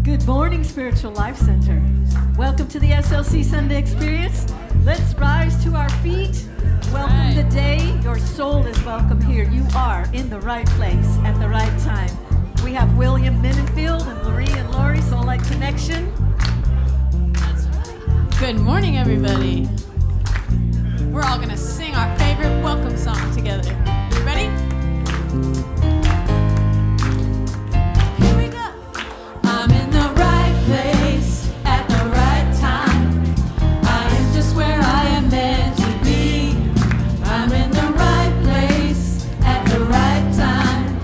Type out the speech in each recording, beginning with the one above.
Good morning, Spiritual Life Center. Welcome to the SLC Sunday Experience. Let's rise to our feet. Welcome the day. Your soul is welcome here. You are in the right place at the right time. We have William Menenfield and Marie and Lori, Soul Light Connection. Good morning, everybody. We're all going to sing our favorite welcome song together. You ready? Here we go. I'm in the right place at the right time. I am just where I am meant to be. I'm in the right place at the right time.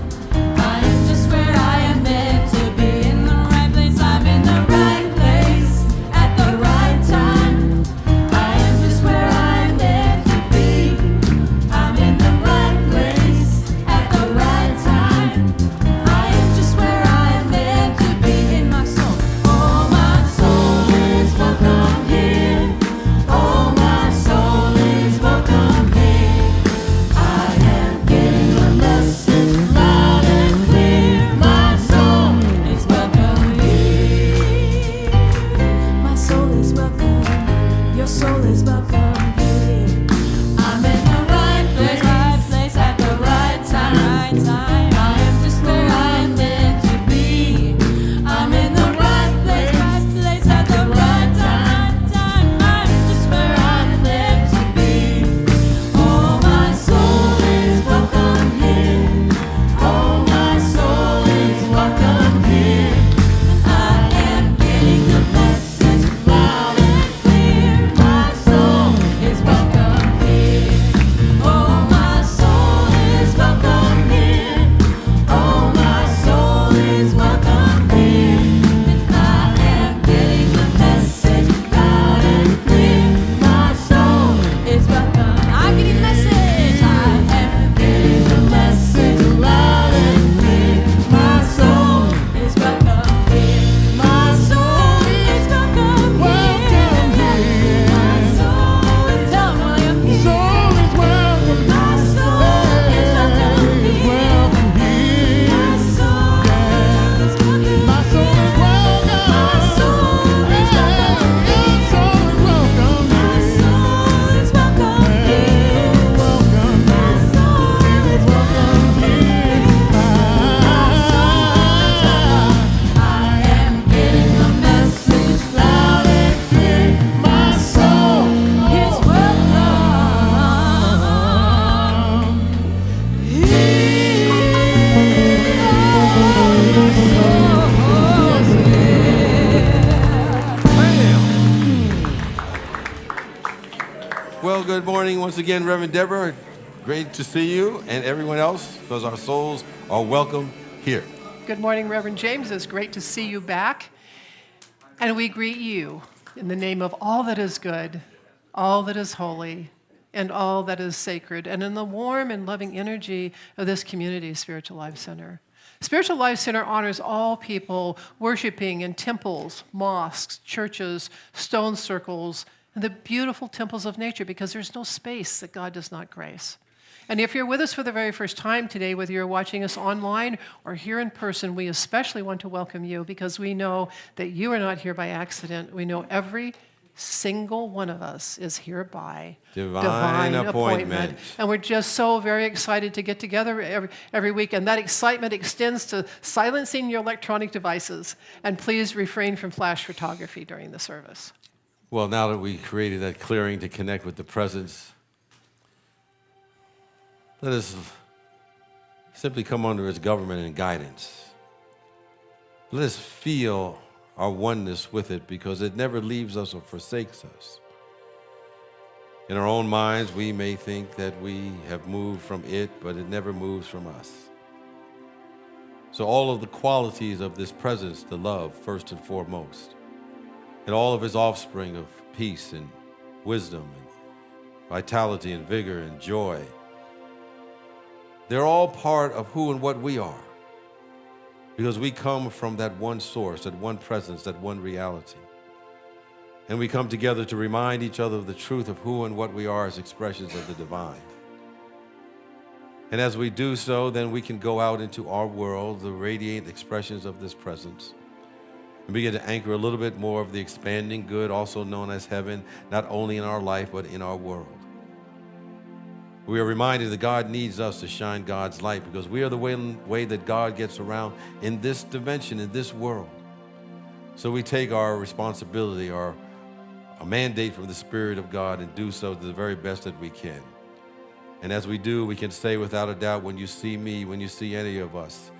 I am just where I am meant to be. In the right place, I'm in the right place at the right time. I am just where I am meant to be. I'm in the right place at the right time. I am just where I am meant to be in my soul. Oh, my soul is welcome here. Oh, my soul is welcome here. I am getting the message loud and clear. My soul is welcome here. My soul is welcome. Your soul is welcome here. I'm in the right place at the right time. I am just where I am meant to be. I'm in the right place at the right time. I'm just where I'm meant to be. Oh, my soul is welcome here. Oh, my soul is welcome here. I am getting the message loud and clear. My soul is welcome here. Oh, my soul is welcome here. Oh, my soul is welcome here. I am getting the message loud and clear. My soul is welcome. I'm getting the message. I am getting the message loud and clear. My soul is welcome here. My soul is welcome here. My soul is welcome here. Soul is welcome. My soul is welcome here. My soul is welcome. My soul is welcome. My soul is welcome. My soul is welcome. My soul is welcome here. My soul is welcome here. I am getting the message loud and clear. My soul is Well, good morning once again, Reverend Deborah. Great to see you and everyone else, because our souls are welcome here. Good morning, Reverend James. It's great to see you back. And we greet you in the name of all that is good, all that is holy, and all that is sacred, and in the warm and loving energy of this community, Spiritual Life Center. Spiritual Life Center honors all people worshiping in temples, mosques, churches, stone circles, and the beautiful temples of nature, because there's no space that God does not grace. And if you're with us for the very first time today, whether you're watching us online or here in person, we especially want to welcome you, because we know that you are not here by accident. We know every single one of us is here by Divine appointment. And we're just so very excited to get together every week. And that excitement extends to silencing your electronic devices. And please refrain from flash photography during the service. Well, now that we created that clearing to connect with the presence, let us simply come under its government and guidance. Let us feel our oneness with it, because it never leaves us or forsakes us. In our own minds, we may think that we have moved from it, but it never moves from us. So all of the qualities of this presence, the love, first and foremost, and all of his offspring of peace and wisdom and vitality and vigor and joy. They're all part of who and what we are, because we come from that one source, that one presence, that one reality. And we come together to remind each other of the truth of who and what we are as expressions of the divine. And as we do so, then we can go out into our world, the radiant expressions of this presence, and begin to anchor a little bit more of the expanding good, also known as heaven, not only in our life, but in our world. We are reminded that God needs us to shine God's light, because we are the way that God gets around in this dimension, in this world. So we take our responsibility, a mandate from the Spirit of God, and do so to the very best that we can. And as we do, we can say without a doubt, when you see me, when you see any of us,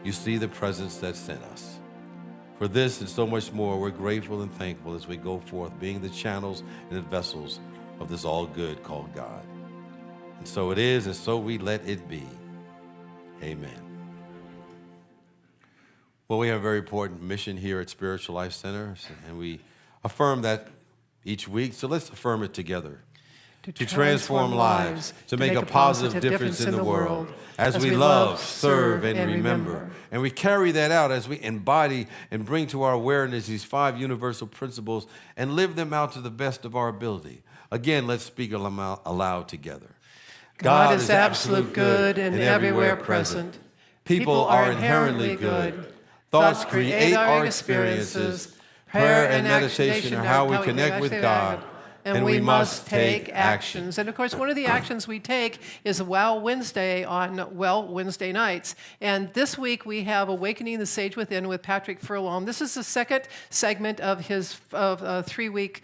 you see the presence that sent us. For this and so much more, we're grateful and thankful as we go forth, being the channels and the vessels of this all good called God. And so it is, and so we let it be. Amen. Well, we have a very important mission here at Spiritual Life Center, and we affirm that each week. So let's affirm it together. To transform lives, to make a positive difference in the world, as we love, serve, and remember. And we carry that out as we embody and bring to our awareness these 5 universal principles and live them out to the best of our ability. Again, let's speak aloud together. God is absolute good and everywhere present. People are inherently good. Thoughts create our experiences. Prayer and meditation are how we connect with God. And we must take actions. And of course, one of the actions we take is Wow Wednesday on Wednesday nights. And this week we have Awakening the Sage Within with Patrick Furlong. This is the second segment of his 3-week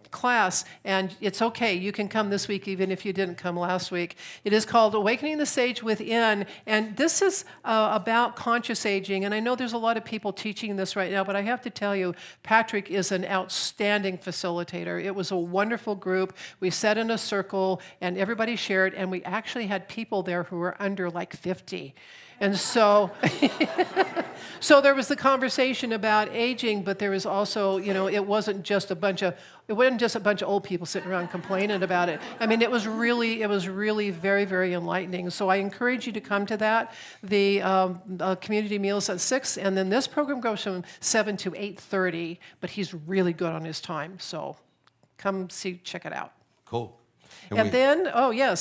class. And it's okay, you can come this week even if you didn't come last week. It is called Awakening the Sage Within. And this is about conscious aging. And I know there's a lot of people teaching this right now, but I have to tell you, Patrick is an outstanding facilitator. It was a wonderful group. We sat in a circle and everybody shared, and we actually had people there who were under like 50. And so, so there was the conversation about aging, but there was also, it wasn't just a bunch of old people sitting around complaining about it. I mean, it was really very, very enlightening. So I encourage you to come to that. The community meals at 6, and then this program goes from 7 to 8:30, but he's really good on his time. So come check it out. Cool. And then,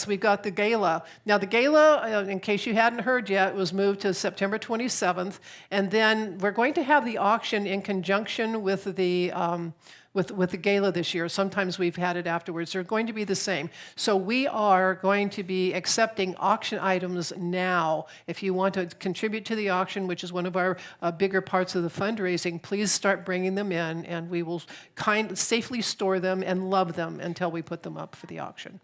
we've got the gala. Now, the gala, in case you hadn't heard yet, was moved to September 27th. And then we're going to have the auction in conjunction with the with the gala this year. Sometimes we've had it afterwards. They're going to be the same. So we are going to be accepting auction items now. If you want to contribute to the auction, which is one of our bigger parts of the fundraising, please start bringing them in, and we will safely store them and love them until we put them up for the auction.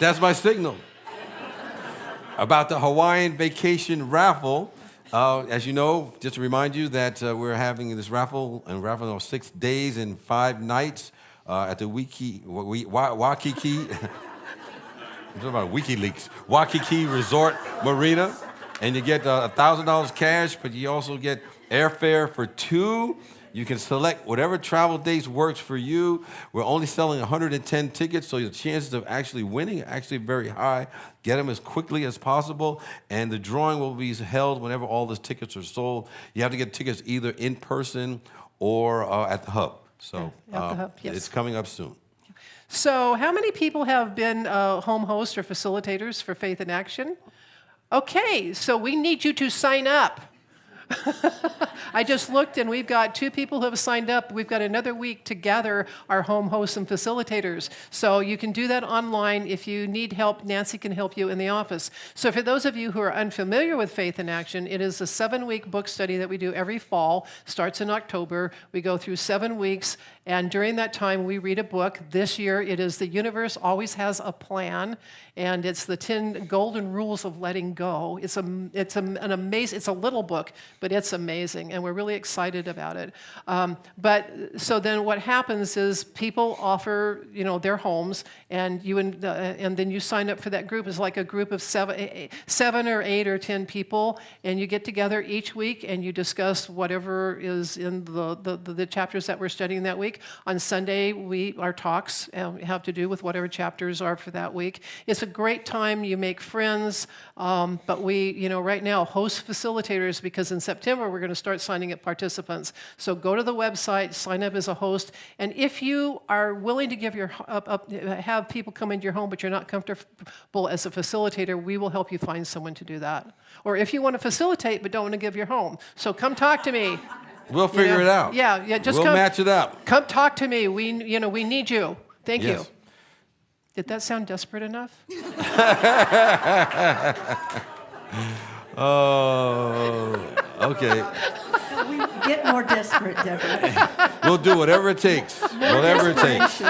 That's my signal. About the Hawaiian Vacation Raffle. As you know, just to remind you that we're having this raffle on 6 days and 5 nights at the Waikiki. I'm talking about WikiLeaks. Waikiki Resort Marina. And you get $1,000 cash, but you also get airfare for 2. You can select whatever travel dates works for you. We're only selling 110 tickets, so your chances of actually winning are actually very high. Get them as quickly as possible, and the drawing will be held whenever all the tickets are sold. You have to get tickets either in person or at the hub. So at the hub, yes. It's coming up soon. So how many people have been home hosts or facilitators for Faith in Action? Okay, so we need you to sign up. I just looked, and we've got 2 people who have signed up. We've got another week to gather our home hosts and facilitators. So you can do that online. If you need help, Nancy can help you in the office. So for those of you who are unfamiliar with Faith in Action, it is a 7-week book study that we do every fall. Starts in October. We go through 7 weeks, and during that time, we read a book. This year, it is The Universe Always Has a Plan, and it's the 10 Golden Rules of Letting Go. It's an amazing, it's a little book, but it's amazing, and we're really excited about it. But so then what happens is people offer, their homes, and and then you sign up for that group. It's like a group of seven or 8 or 10 people, and you get together each week and you discuss whatever is in the chapters that we're studying that week. On Sunday, our talks have to do with whatever chapters are for that week. It's a great time. You make friends, but we, right now, host facilitators, because in September we're going to start signing up participants. So go to the website, sign up as a host, and if you are willing to give have people come into your home, but you're not comfortable as a facilitator, we will help you find someone to do that. Or if you want to facilitate but don't want to give your home, so come talk to me. We'll figure it out. Yeah, just we'll match it up. Come talk to me. We need you. Thank you. Yes. Did that sound desperate enough? Oh, okay. We get more desperate, Deborah. We'll do whatever it takes. Whatever it takes.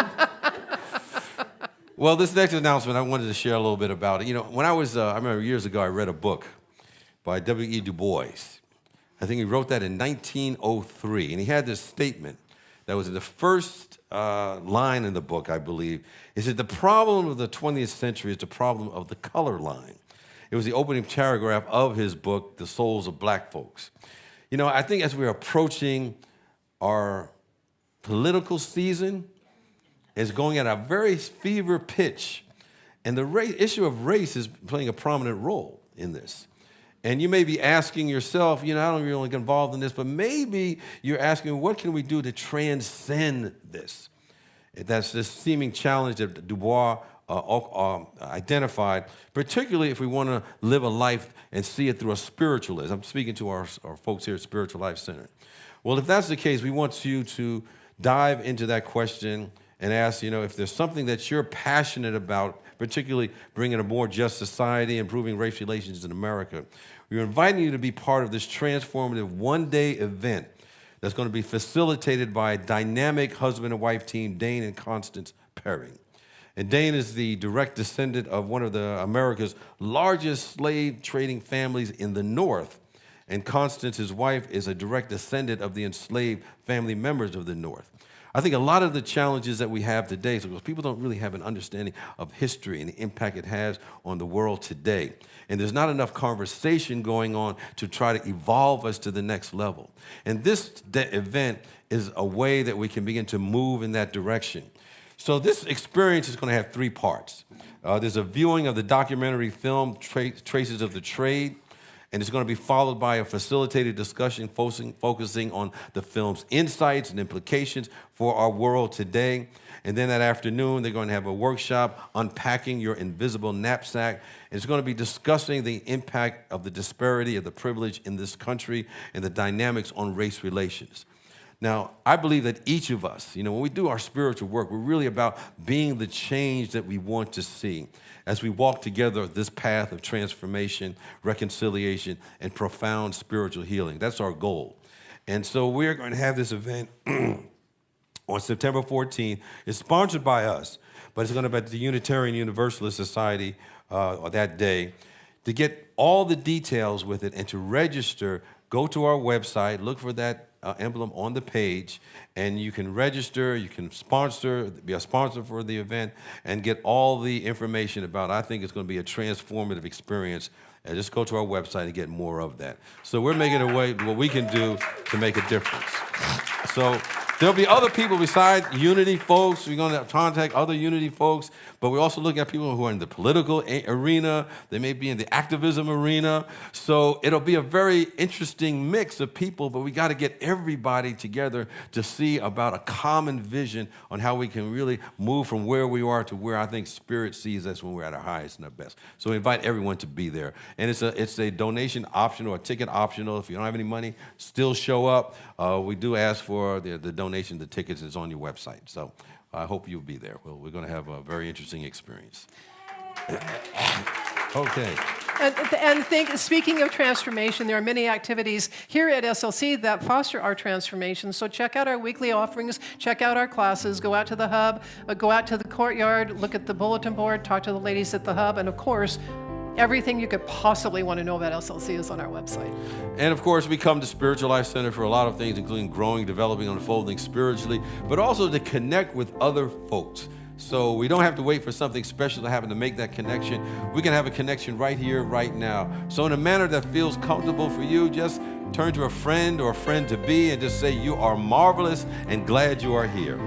Well, this next announcement, I wanted to share a little bit about it. When I remember years ago, I read a book by W.E. Du Bois. I think he wrote that in 1903, and he had this statement that was in the first line in the book, I believe. He said, the problem of the 20th century is the problem of the color line. It was the opening paragraph of his book, The Souls of Black Folks. I think as we're approaching our political season, it's going at a very fever pitch, and the issue of race is playing a prominent role in this. And you may be asking yourself, I don't really get involved in this, but maybe you're asking, what can we do to transcend this? That's this seeming challenge that Du Bois identified, particularly if we want to live a life and see it through a spiritual lens. I'm speaking to our folks here at Spiritual Life Center. Well, if that's the case, we want you to dive into that question and ask, if there's something that you're passionate about, particularly bringing a more just society, improving race relations in America. We're inviting you to be part of this transformative one-day event that's going to be facilitated by a dynamic husband and wife team, Dane and Constance Perry. And Dane is the direct descendant of one of America's largest slave trading families in the North. And Constance, his wife, is a direct descendant of the enslaved family members of the North. I think a lot of the challenges that we have today is because people don't really have an understanding of history and the impact it has on the world today. And there's not enough conversation going on to try to evolve us to the next level. And this event is a way that we can begin to move in that direction. So this experience is going to have 3 parts. There's a viewing of the documentary film, Traces of the Trade, and it's going to be followed by a facilitated discussion focusing on the film's insights and implications for our world today. And then that afternoon, they're going to have a workshop, Unpacking Your Invisible Knapsack. And it's going to be discussing the impact of the disparity of the privilege in this country and the dynamics on race relations. Now, I believe that each of us, when we do our spiritual work, we're really about being the change that we want to see as we walk together this path of transformation, reconciliation, and profound spiritual healing. That's our goal. And so we're going to have this event on September 14th. It's sponsored by us, but it's going to be at the Unitarian Universalist Society that day. To get all the details with it and to register, go to our website, look for that emblem on the page, and you can register, you can be a sponsor for the event, and get all the information about it. I think it's going to be a transformative experience. And just go to our website and get more of that. So we're making a way what we can do to make a difference. So there'll be other people besides Unity folks. We're going to contact other Unity folks, but we're also looking at people who are in the political arena. They may be in the activism arena. So it'll be a very interesting mix of people, but we got to get everybody together to see about a common vision on how we can really move from where we are to where I think Spirit sees us when we're at our highest and our best. So we invite everyone to be there. And it's a donation optional, a ticket optional. If you don't have any money, still show up. We do ask for the donation. The tickets is on your website. So I hope you'll be there. We're going to have a very interesting experience. Okay. Speaking of transformation, there are many activities here at SLC that foster our transformation. So check out our weekly offerings, check out our classes, go out to the hub, go out to the courtyard, look at the bulletin board, talk to the ladies at the hub, and of course, Everything you could possibly want to know about SLC is on our website. And of course, we come to Spiritual Life Center for a lot of things, including growing, developing, unfolding spiritually, but also to connect with other folks. So we don't have to wait for something special to happen to make that connection. We can have a connection right here, right now. So in a manner that feels comfortable for you, just turn to a friend or a friend-to-be and just say, you are marvelous and glad you are here.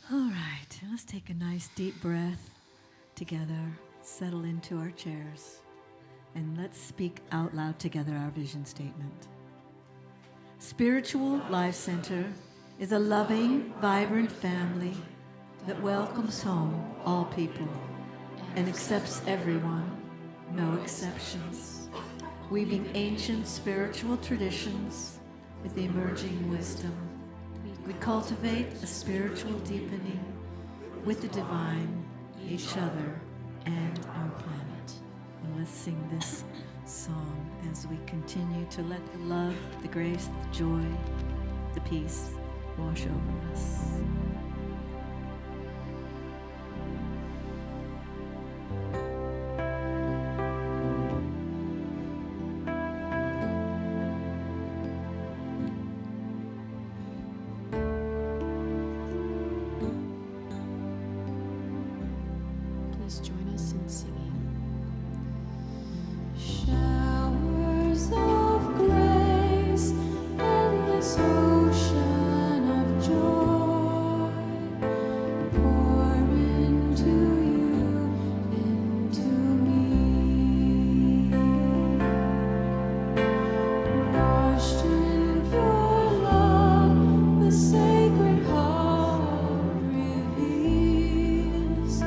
All right, let's take a nice deep breath together, settle into our chairs, and let's speak out loud together our vision statement. Spiritual Life Center is a loving, vibrant family that welcomes home all people and accepts everyone, no exceptions, weaving ancient spiritual traditions with emerging wisdom. We cultivate a spiritual deepening with the divine, each other, and our planet. And let's sing this song as we continue to let the love, the grace, the joy, the peace wash over us. Please join us in singing. Showers of grace, endless ocean of joy, pour into you, into me. Washed in pure love, the sacred heart reveals,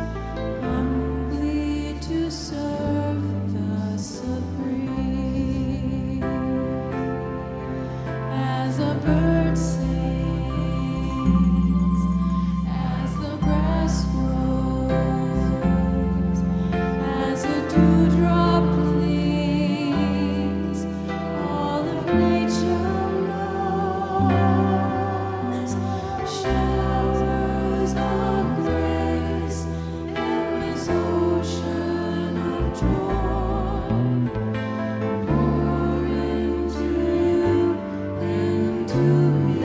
humbly to serve the supreme. As a bird sings, as the grass grows, as a dewdrop clings, all of nature knows. Showers of grace, endless ocean of joy, pour into you, into me.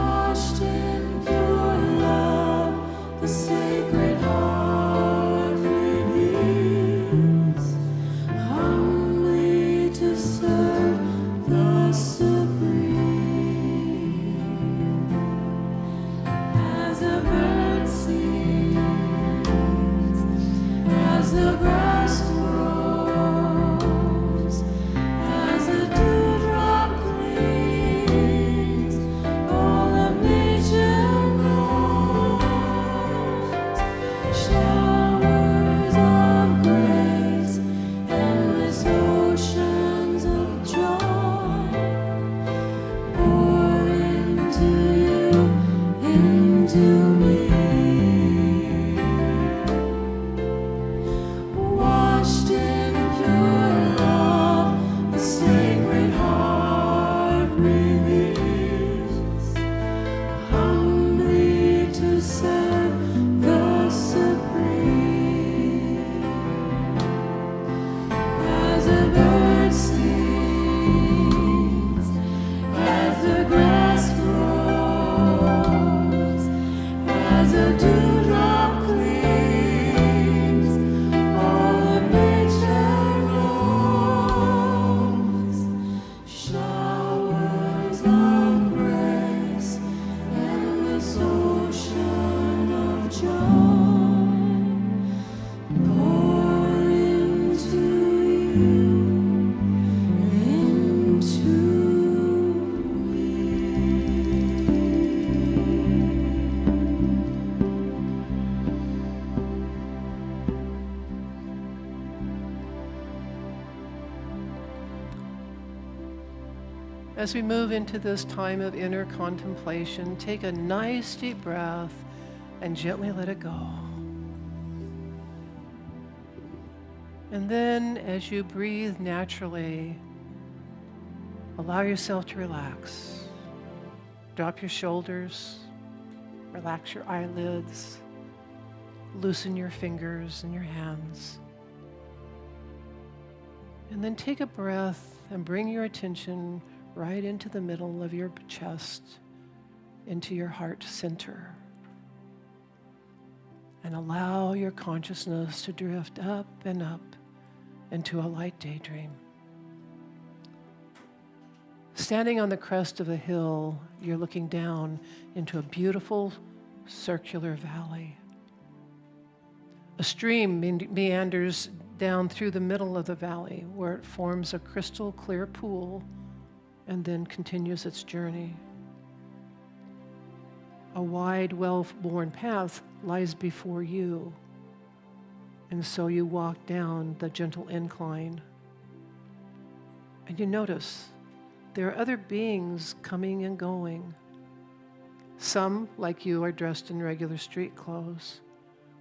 Washed in pure love, the sacred heart reveals, humbly to serve the supreme. As a bird sings, as the grass grows, as a dewdrop clings, all of nature knows. Showers of grace, endless oceans of joy, pour into you, into me. Washed in pure love, the sacred heart reveals, humbly to serve the supreme. As a bird sings, as the grass grows, as a dewdrop clings, all of nature knows. Showers of grace, endless ocean of joy, pour into you, into me. As we move into this time of inner contemplation, take a nice deep breath and gently let it go. And then, as you breathe naturally, allow yourself to relax. Drop your shoulders, relax your eyelids, loosen your fingers and your hands. And then take a breath and bring your attention right into the middle of your chest, into your heart center. And allow your consciousness to drift up and up into a light daydream. standing on the crest of a hill, you're looking down into a beautiful circular valley. A stream meanders down through the middle of the valley where it forms a crystal clear pool and then continues its journey. A wide, well-worn path lies before you, and so you walk down the gentle incline. And you notice there are other beings coming and going. Some, like you, are dressed in regular street clothes,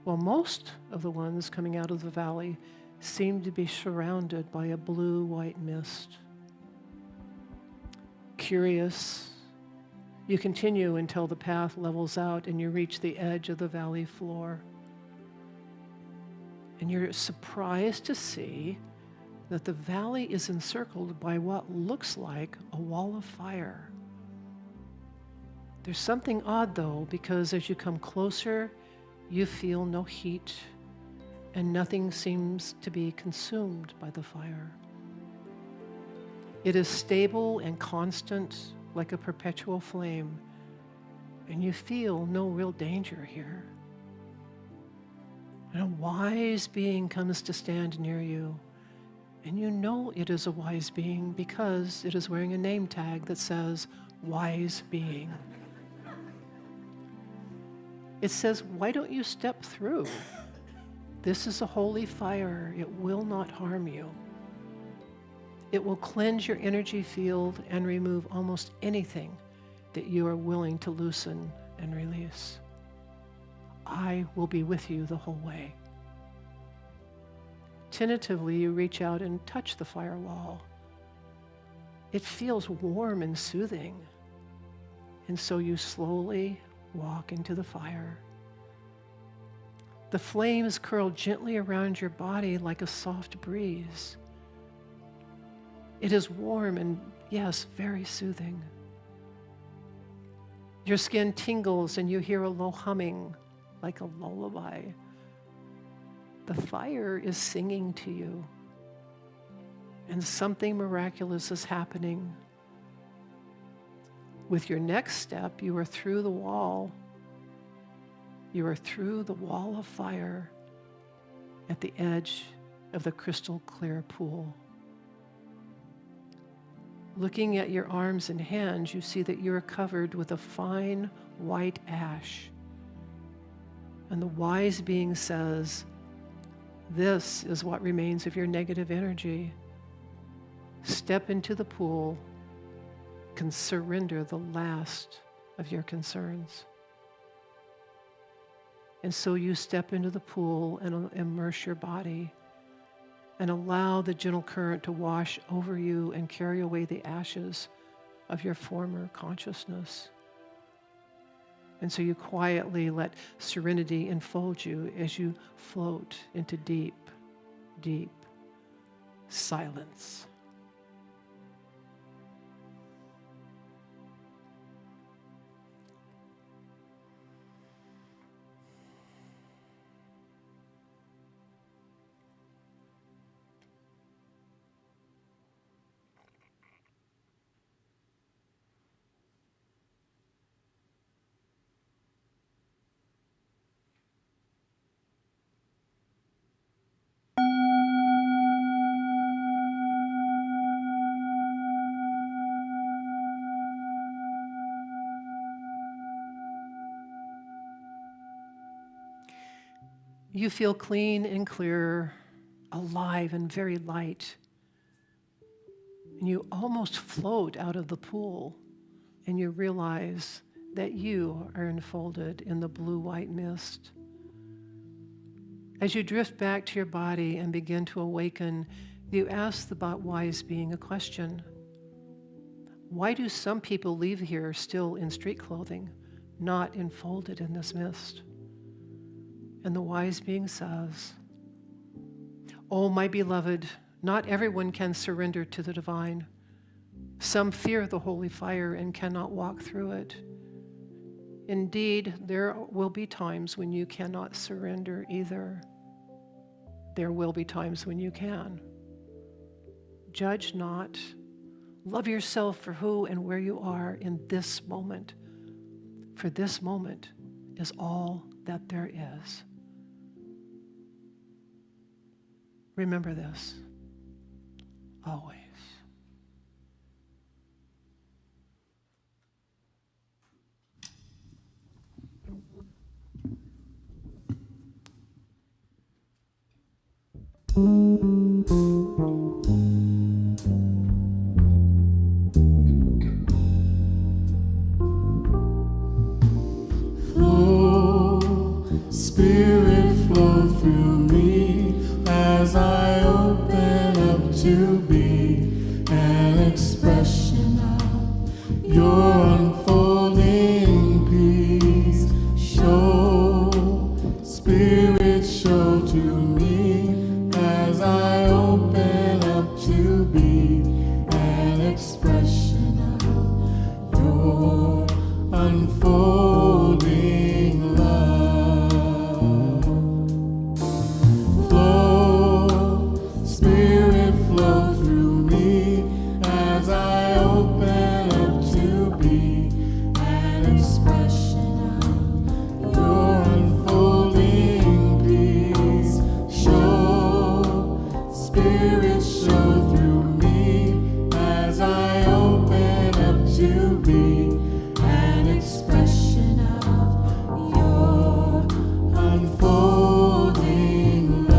while most of the ones coming out of the valley seem to be surrounded by a blue-white mist. Curious, you continue until the path levels out and you reach the edge of the valley floor. And you're surprised to see that the valley is encircled by what looks like a wall of fire. There's something odd though, because as you come closer, you feel no heat and nothing seems to be consumed by the fire. It is stable and constant like a perpetual flame, and you feel no real danger here. And a wise being comes to stand near you, and you know it is a wise being because it is wearing a name tag that says, Wise Being. It says, why don't you step through? This is a holy fire. It will not harm you. It will cleanse your energy field and remove almost anything that you are willing to loosen and release. I will be with you the whole way. Tentatively, you reach out and touch the firewall. It feels warm and soothing. And so you slowly walk into the fire. The flames curl gently around your body like a soft breeze. It is warm and, yes, very soothing. Your skin tingles and you hear a low humming like a lullaby. The fire is singing to you, and something miraculous is happening. With your next step, you are through the wall. You are through the wall of fire at the edge of the crystal clear pool. Looking at your arms and hands, you see that you are covered with a fine white ash. And the wise being says, this is what remains of your negative energy. Step into the pool, can surrender the last of your concerns. And so you step into the pool and immerse your body and allow the gentle current to wash over you and carry away the ashes of your former consciousness. And so you quietly let serenity enfold you as you float into deep, deep silence. You feel clean and clear, alive and very light. And you almost float out of the pool, and you realize that you are enfolded in the blue-white mist. As you drift back to your body and begin to awaken, you ask the wise being a question. Why do some people leave here still in street clothing, not enfolded in this mist? And the wise being says, oh, my beloved, not everyone can surrender to the divine. Some fear the holy fire and cannot walk through it. Indeed, there will be times when you cannot surrender either. There will be times when you can. Judge not. Love yourself for who and where you are in this moment. For this moment is all that there is. Remember this, always. Spirit flow through me as I open up to be an expression of your unfolding peace. Show, Spirit, show to me as I open up to be an expression of your unfolding love. Spirit flow through me as I open up to be an expression of your unfolding peace. Show, Spirit, show through me as I open up to be an expression of your unfolding love.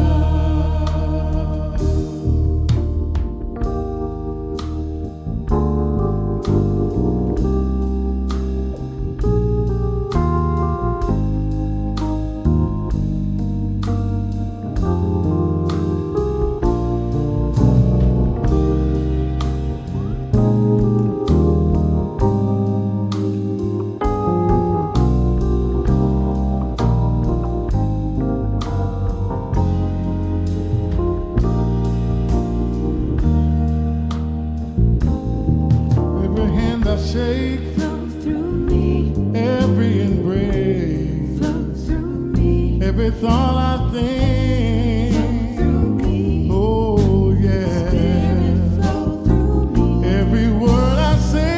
Every hand I shake, Flow through me, every embrace, flow through me, every thought I think. through me. Oh Spirit yeah, flow through me, every word I say,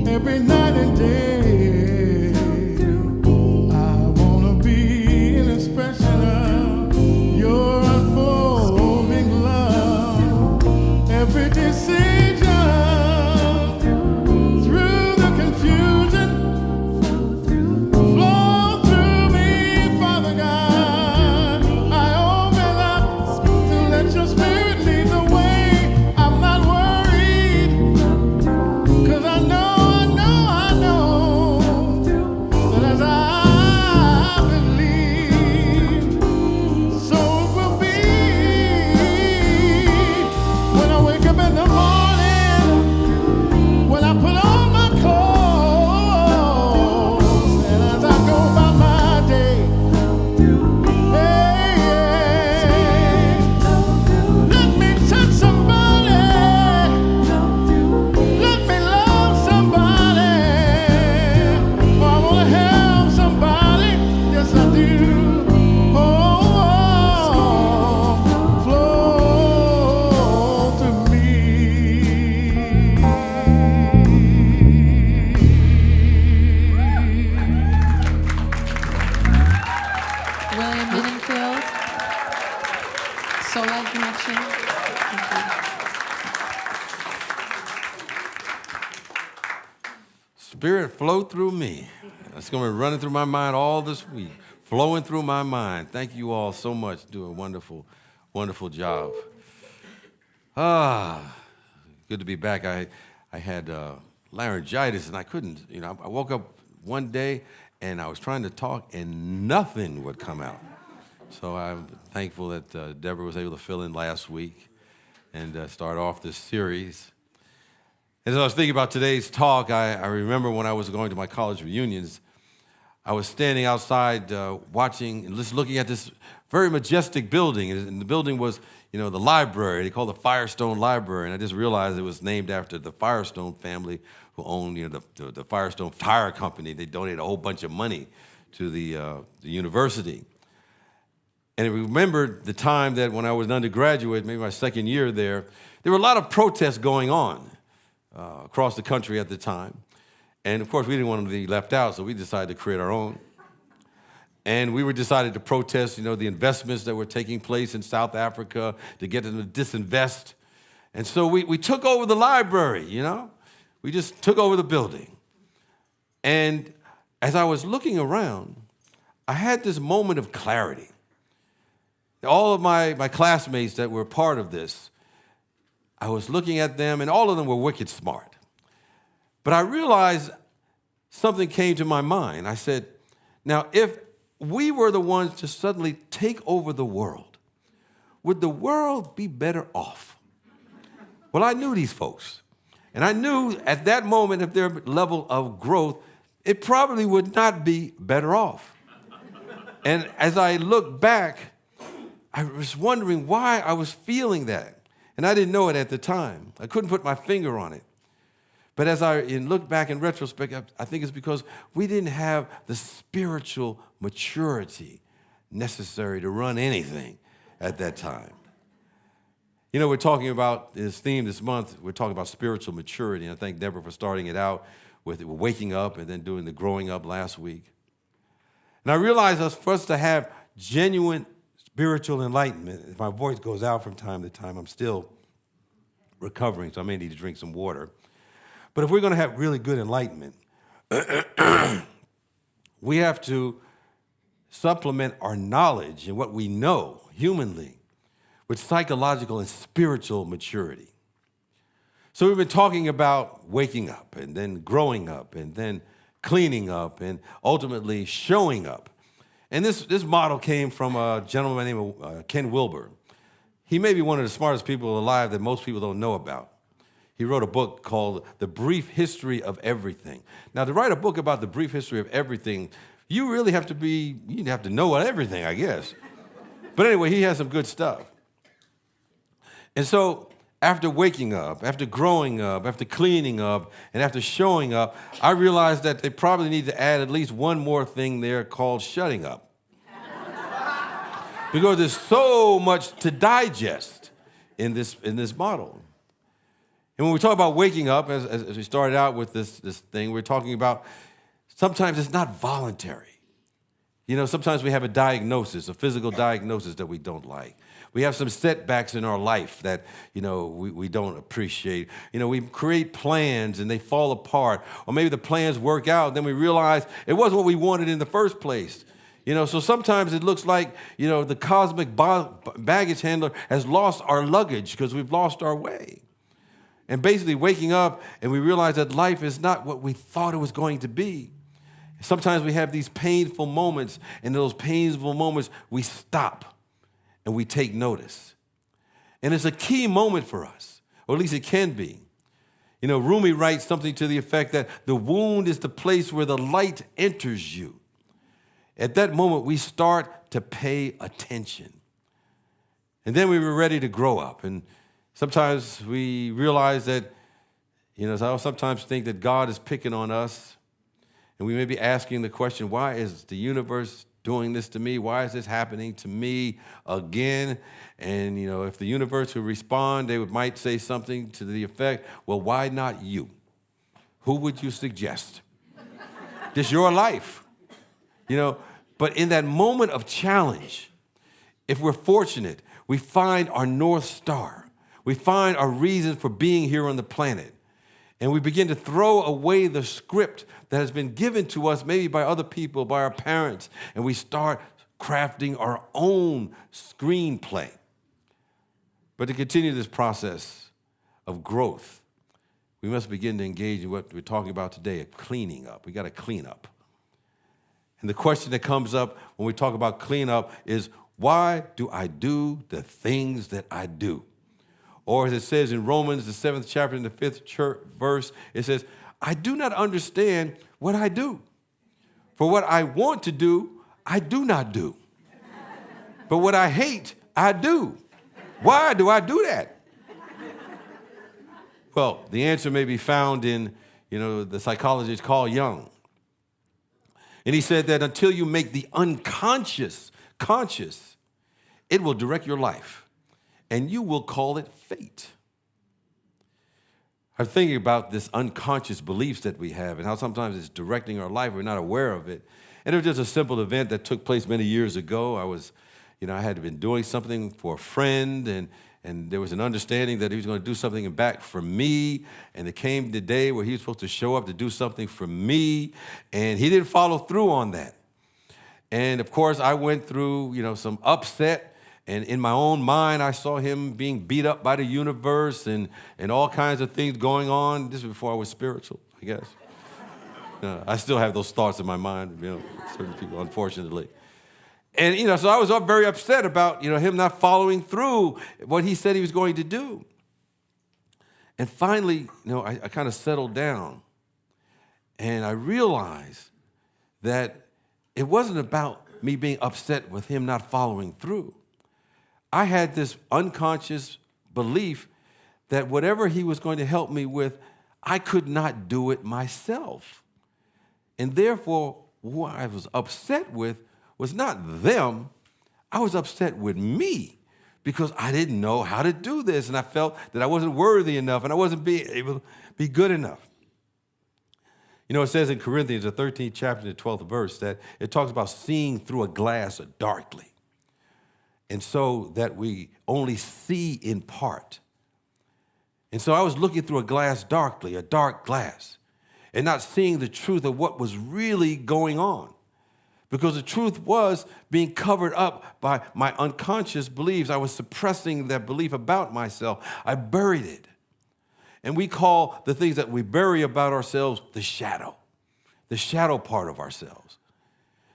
every night and day. through me. I wanna be an expression of your unfolding love. Every decision through the confusion, flow through me, Father God. I open up to let your spirit lead the way. I'm not worried, 'cause I know that as I believe, so it will be. When I wake up in the morning, when I put on my clothes, and as I go about my day, hey, let me touch somebody, let me love somebody, or I want to help somebody, yes I do. Oh, flow to me. William Binningfield, Soul Light Connection. Thank you. Spirit, flow through me. That's going to be running through my mind all this week, flowing through my mind. Thank you all so much. Do a wonderful, wonderful job. Good to be back. I had laryngitis, and I couldn't, I woke up one day, and I was trying to talk, and nothing would come out. So I'm thankful that Deborah was able to fill in last week and start off this series. As I was thinking about today's talk, I remember when I was going to my college reunions, I was standing outside watching and just looking at this very majestic building. And the building was, the library. They called it the Firestone Library. And I just realized it was named after the Firestone family who owned, the Firestone Tire Company. They donated a whole bunch of money to the university. And I remembered the time that when I was an undergraduate, maybe my second year there were a lot of protests going on across the country at the time. And of course, we didn't want them to be left out, so we decided to create our own. And we decided to protest, the investments that were taking place in South Africa, to get them to disinvest. And so we took over the library, We just took over the building. And as I was looking around, I had this moment of clarity. All of my classmates that were part of this, I was looking at them, and all of them were wicked smart. But I realized something came to my mind. I said, now, if we were the ones to suddenly take over the world, would the world be better off? Well, I knew these folks. And I knew at that moment, if their level of growth, it probably would not be better off. And as I look back, I was wondering why I was feeling that. And I didn't know it at the time. I couldn't put my finger on it. But as I look back in retrospect, I think it's because we didn't have the spiritual maturity necessary to run anything at that time. We're talking about this theme this month. We're talking about spiritual maturity. And I thank Deborah for starting it out with waking up and then doing the growing up last week. And I realized for us to have genuine spiritual enlightenment, if my voice goes out from time to time, I'm still recovering, so I may need to drink some water. But if we're going to have really good enlightenment, we have to supplement our knowledge and what we know humanly with psychological and spiritual maturity. So we've been talking about waking up and then growing up and then cleaning up and ultimately showing up. And this model came from a gentleman named Ken Wilber. He may be one of the smartest people alive that most people don't know about. He wrote a book called The Brief History of Everything. Now, to write a book about the brief history of everything, you really have to know everything, I guess. But anyway, he has some good stuff. And so after waking up, after growing up, after cleaning up, and after showing up, I realized that they probably need to add at least one more thing there called shutting up. Because there's so much to digest in this model. And when we talk about waking up, as we started out with this thing, we're talking about sometimes it's not voluntary. Sometimes we have a diagnosis, a physical diagnosis that we don't like. We have some setbacks in our life that, we don't appreciate. We create plans and they fall apart. Or maybe the plans work out, then we realize it wasn't what we wanted in the first place. So sometimes it looks like, the cosmic baggage handler has lost our luggage because we've lost our way. And basically waking up and we realize that life is not what we thought it was going to be. Sometimes we have these painful moments, and in those painful moments, we stop and we take notice. And it's a key moment for us, or at least it can be. Rumi writes something to the effect that the wound is the place where the light enters you. At that moment, we start to pay attention. And then we were ready to grow up. And sometimes we realize that, I sometimes think that God is picking on us, and we may be asking the question, why is the universe doing this to me? Why is this happening to me again? And, if the universe would respond, they might say something to the effect, well, why not you? Who would you suggest? This is your life, But in that moment of challenge, if we're fortunate, we find our North Star. We find our reason for being here on the planet. And we begin to throw away the script that has been given to us, maybe by other people, by our parents, and we start crafting our own screenplay. But to continue this process of growth, we must begin to engage in what we're talking about today, a cleaning up. We got to clean up. And the question that comes up when we talk about clean up is, why do I do the things that I do? Or as it says in Romans, the 7th chapter, in the 5th verse, it says, I do not understand what I do. For what I want to do, I do not do. But what I hate, I do. Why do I do that? Well, the answer may be found in, the psychologist Carl Jung. And he said that until you make the unconscious conscious, It will direct your life, and you will call it fate. I'm thinking about this unconscious beliefs that we have and how sometimes it's directing our life. We're not aware of it. And it was just a simple event that took place many years ago. I had been doing something for a friend, and there was an understanding that he was going to do something back for me. And it came the day where he was supposed to show up to do something for me, and he didn't follow through on that. And of course, I went through, some upset. And in my own mind, I saw him being beat up by the universe and all kinds of things going on. This was before I was spiritual, I guess. I still have those thoughts in my mind, certain people, unfortunately. And, so I was very upset about, him not following through what he said he was going to do. And finally, I kind of settled down. And I realized that it wasn't about me being upset with him not following through. I had this unconscious belief that whatever he was going to help me with, I could not do it myself. And therefore, who I was upset with was not them. I was upset with me because I didn't know how to do this, and I felt that I wasn't worthy enough, and I wasn't being able to be good enough. It says in Corinthians, the 13th chapter, the 12th verse, that it talks about seeing through a glass darkly. And so that we only see in part. And so I was looking through a glass darkly, a dark glass, and not seeing the truth of what was really going on. Because the truth was being covered up by my unconscious beliefs. I was suppressing that belief about myself. I buried it. And we call the things that we bury about ourselves the shadow part of ourselves.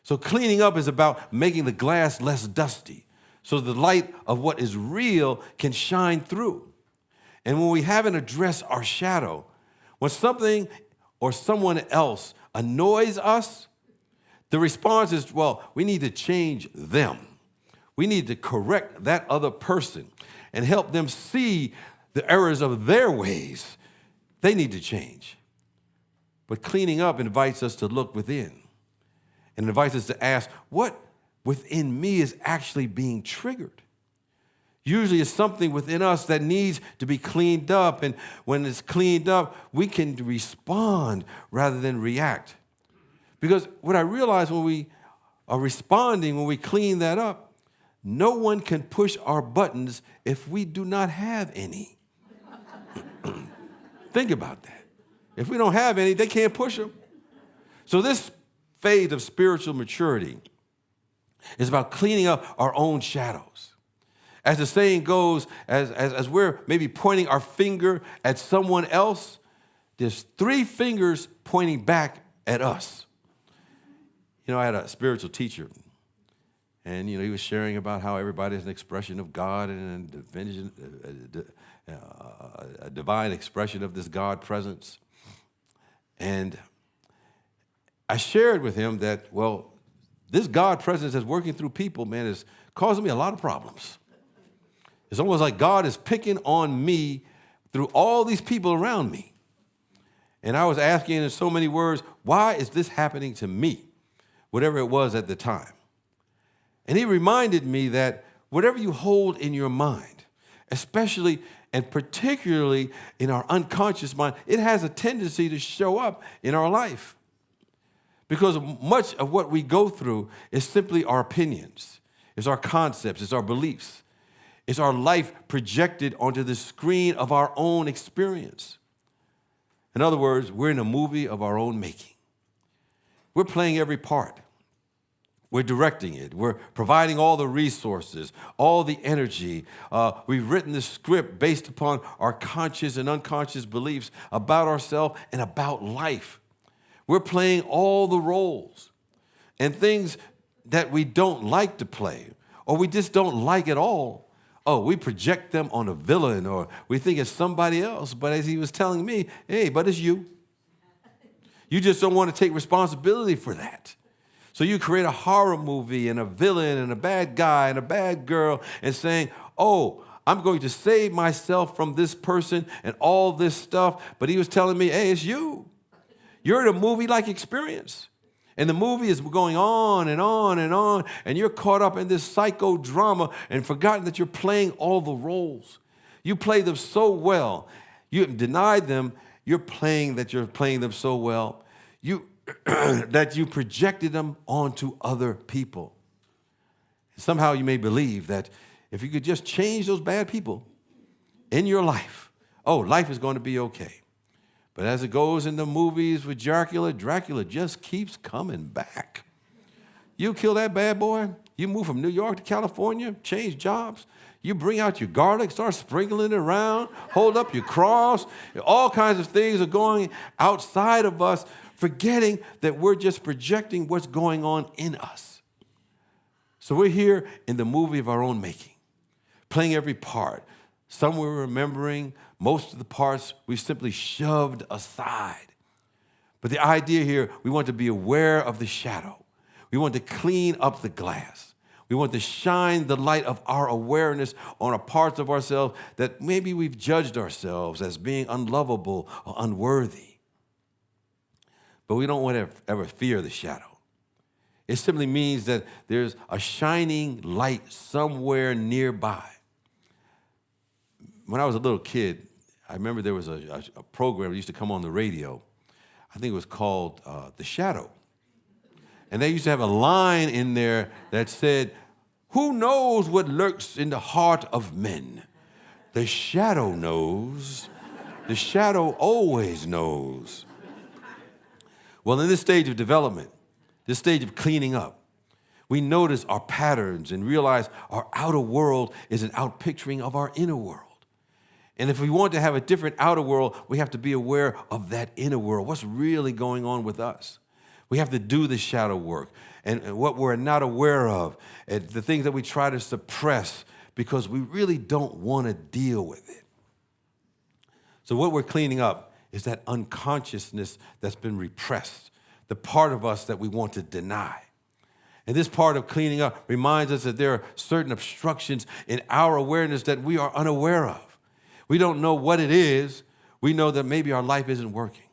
So cleaning up is about making the glass less dusty, so the light of what is real can shine through. And when we haven't addressed our shadow, when something or someone else annoys us, the response is, we need to change them. We need to correct that other person and help them see the errors of their ways. They need to change. But cleaning up invites us to look within and invites us to ask, what within me is actually being triggered? Usually it's something within us that needs to be cleaned up, and when it's cleaned up, we can respond rather than react. Because what I realize when we are responding, when we clean that up, no one can push our buttons if we do not have any. Think about that. If we don't have any, they can't push them. So this phase of spiritual maturity is about cleaning up our own shadows. As the saying goes, as we're maybe pointing our finger at someone else, there's 3 fingers pointing back at us. I had a spiritual teacher, and, he was sharing about how everybody is an expression of God and a divine expression of this God presence. And I shared with him that, this God presence that's working through people, man, is causing me a lot of problems. It's almost like God is picking on me through all these people around me. And I was asking in so many words, why is this happening to me? Whatever it was at the time. And he reminded me that whatever you hold in your mind, especially and particularly in our unconscious mind, it has a tendency to show up in our life. Because much of what we go through is simply our opinions, it's our concepts, it's our beliefs. It's our life projected onto the screen of our own experience. In other words, we're in a movie of our own making. We're playing every part. We're directing it. We're providing all the resources, all the energy. We've written the script based upon our conscious and unconscious beliefs about ourselves and about life. We're playing all the roles and things that we don't like to play or we just don't like at all. We project them on a villain or we think it's somebody else. But as he was telling me, but it's you. You just don't want to take responsibility for that. So you create a horror movie and a villain and a bad guy and a bad girl and saying, I'm going to save myself from this person and all this stuff. But he was telling me, it's you. You're in a movie-like experience. And the movie is going on and on and on, and you're caught up in this psychodrama and forgotten that you're playing all the roles. You play them so well. You denied them. You're playing them so well. That you projected them onto other people. Somehow you may believe that if you could just change those bad people in your life, life is going to be okay. But as it goes in the movies with Dracula just keeps coming back. You kill that bad boy, you move from New York to California, change jobs, you bring out your garlic, start sprinkling it around, hold up your cross. All kinds of things are going outside of us, forgetting that we're just projecting what's going on in us. So we're here in the movie of our own making, playing every part. Some we're remembering, most of the parts we simply shoved aside. But the idea here, we want to be aware of the shadow. We want to clean up the glass. We want to shine the light of our awareness on a parts of ourselves that maybe we've judged ourselves as being unlovable or unworthy. But we don't want to ever fear the shadow. It simply means that there's a shining light somewhere nearby. When I was a little kid, I remember there was a program that used to come on the radio. I think it was called The Shadow. And they used to have a line in there that said, "Who knows what lurks in the heart of men? The shadow knows. The shadow always knows." Well, in this stage of development, this stage of cleaning up, we notice our patterns and realize our outer world is an outpicturing of our inner world. And if we want to have a different outer world, we have to be aware of that inner world. What's really going on with us? We have to do the shadow work and what we're not aware of, and the things that we try to suppress because we really don't want to deal with it. So what we're cleaning up is that unconsciousness that's been repressed, the part of us that we want to deny. And this part of cleaning up reminds us that there are certain obstructions in our awareness that we are unaware of. We don't know what it is. We know that maybe our life isn't working.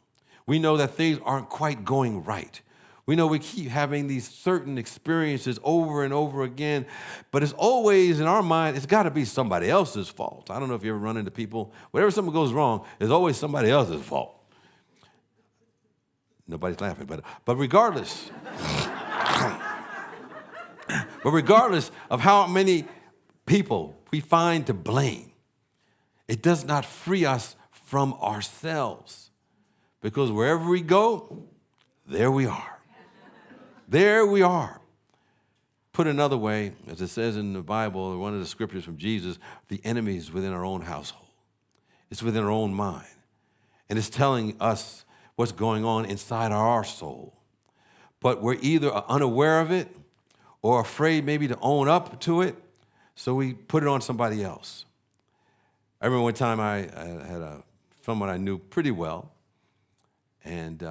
We know that things aren't quite going right. We know we keep having these certain experiences over and over again, but it's always in our mind, it's got to be somebody else's fault. I don't know if you ever run into people, whenever something goes wrong, it's always somebody else's fault. Nobody's laughing, but regardless, of how many people we find to blame, it does not free us from ourselves, because wherever we go, there we are. There we are. Put another way, as it says in the Bible, or one of the scriptures from Jesus, the enemy is within our own household. It's within our own mind. And it's telling us what's going on inside our soul. But we're either unaware of it or afraid maybe to own up to it, so we put it on somebody else. I remember one time I had someone I knew pretty well, and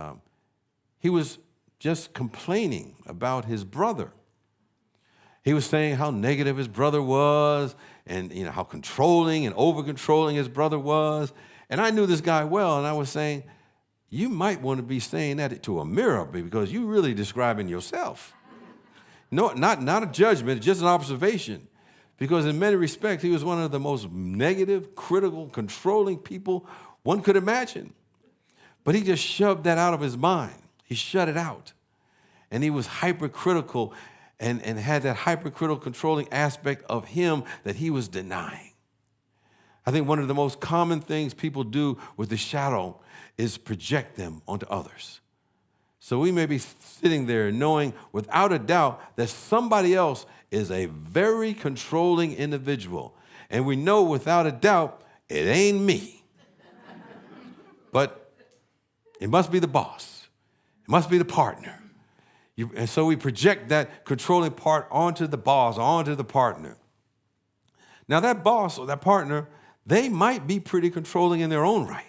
he was just complaining about his brother. He was saying how negative his brother was, and how controlling and over-controlling his brother was. And I knew this guy well, and I was saying, you might want to be saying that to a mirror, because you're really describing yourself. No, not a judgment, just an observation. Because in many respects, he was one of the most negative, critical, controlling people one could imagine. But he just shoved that out of his mind. He shut it out. And he was hypercritical and had that hypercritical controlling aspect of him that he was denying. I think one of the most common things people do with the shadow is project them onto others. So we may be sitting there knowing without a doubt that somebody else is a very controlling individual. And we know without a doubt it ain't me. But it must be the boss. It must be the partner. And so we project that controlling part onto the boss, onto the partner. Now that boss or that partner, they might be pretty controlling in their own right.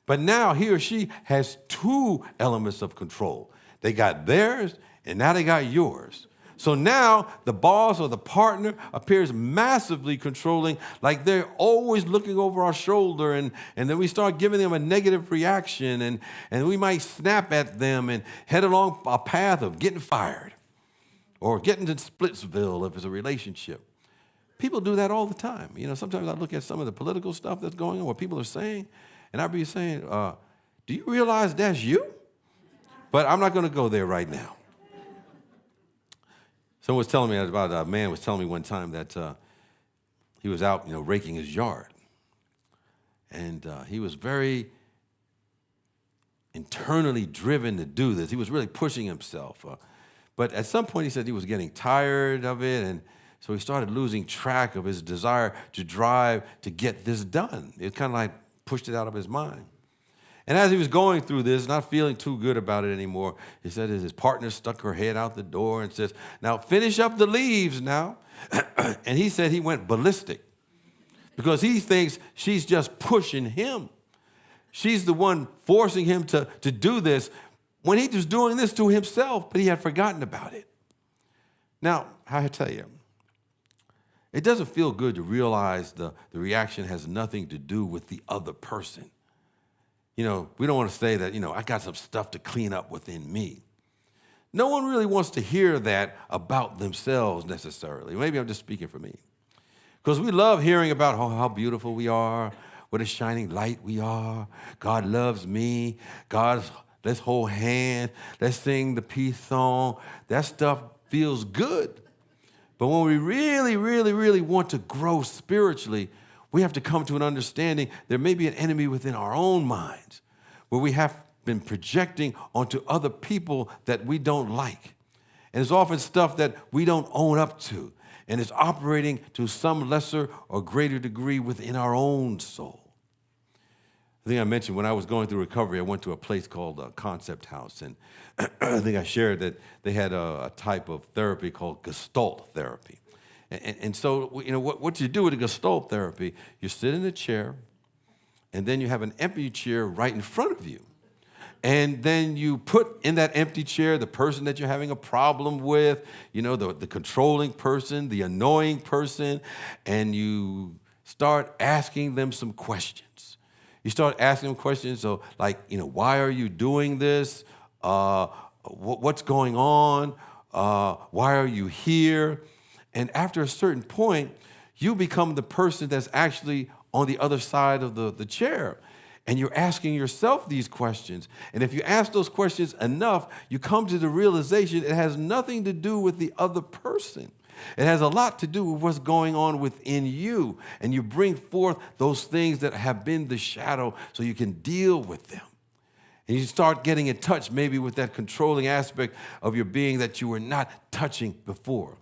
But now he or she has two elements of control. They got theirs, and now they got yours. So now the boss or the partner appears massively controlling, like they're always looking over our shoulder, and then we start giving them a negative reaction, and we might snap at them and head along a path of getting fired or getting to Splitsville if it's a relationship. People do that all the time. You know, sometimes I look at some of the political stuff that's going on, what people are saying, and I'll be saying, do you realize that's you? But I'm not going to go there right now. Someone was telling me about a man was telling me one time that he was out, raking his yard, and he was very internally driven to do this. He was really pushing himself, but at some point he said he was getting tired of it, and so he started losing track of his desire to drive to get this done. It kind of like pushed it out of his mind. And as he was going through this, not feeling too good about it anymore, he said his partner stuck her head out the door and says, now finish up the leaves now. And he said he went ballistic because he thinks she's just pushing him. She's the one forcing him to do this when he was doing this to himself, but he had forgotten about it. Now, I tell you, it doesn't feel good to realize the reaction has nothing to do with the other person. We don't want to say that, I got some stuff to clean up within me. No one really wants to hear that about themselves necessarily. Maybe I'm just speaking for me. Because we love hearing about how beautiful we are, what a shining light we are. God loves me. Let's hold hands. Let's sing the peace song. That stuff feels good. But when we really, really, really want to grow spiritually, we have to come to an understanding there may be an enemy within our own minds where we have been projecting onto other people that we don't like. And it's often stuff that we don't own up to, and it's operating to some lesser or greater degree within our own soul. I think I mentioned when I was going through recovery, I went to a place called Concept House, and I think I shared that they had a type of therapy called Gestalt therapy. And so, what you do with a Gestalt therapy, you sit in a chair, and then you have an empty chair right in front of you. And then you put in that empty chair the person that you're having a problem with, the controlling person, the annoying person, and you start asking them some questions. You start asking them questions, so why are you doing this? What's going on? Why are you here? And after a certain point, you become the person that's actually on the other side of the chair. And you're asking yourself these questions. And if you ask those questions enough, you come to the realization it has nothing to do with the other person. It has a lot to do with what's going on within you. And you bring forth those things that have been the shadow so you can deal with them. And you start getting in touch maybe with that controlling aspect of your being that you were not touching before.